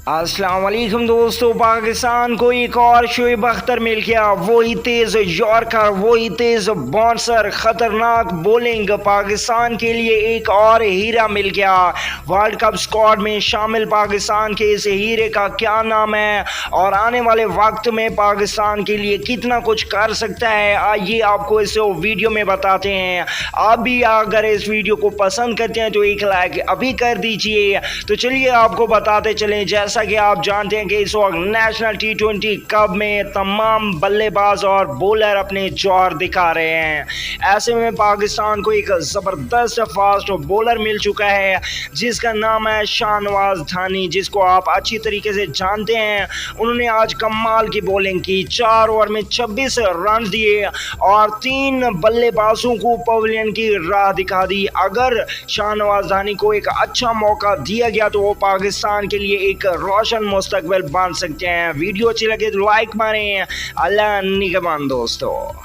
अस्सलाम वालेकुम दोस्तों, पाकिस्तान को एक और शोएब अख्तर मिल गया। वही तेज यॉर्कर, वही तेज बाउंसर, खतरनाक बॉलिंग। पाकिस्तान के लिए एक और हीरा मिल गया। वर्ल्ड कप स्क्वाड में शामिल पाकिस्तान के इस हीरे का क्या नाम है और आने वाले वक्त में पाकिस्तान के लिए कितना कुछ कर सकता है, आइए आपको इस वीडियो में बताते हैं। आप भी अगर इस वीडियो को पसंद करते हैं तो एक लाइक अभी कर दीजिए। तो चलिए आपको बताते चलें। जैसा कि आप जानते हैं कि इस वक्त नेशनल T20 कप में तमाम बल्लेबाज और बॉलर अपने जौहर दिखा रहे हैं। ऐसे में पाकिस्तान को एक ज़बरदस्त फास्ट बॉलर मिल चुका है जिसका नाम है शाहनवाज धानी, जिसको आप अच्छी तरीके से जानते हैं। उन्होंने आज कमाल की बॉलिंग की, 4 ओवर में 26 रन दिए और 3 बल्लेबाजों को पवेलियन की राह दिखा दी। अगर शाहनवाज धानी को एक अच्छा मौका दिया गया तो वो पाकिस्तान के लिए एक रोशन मुस्तकबिल बन सकते हैं। वीडियो अच्छी लगे तो लाइक मारें। अल्लाह निगहबान दोस्तों।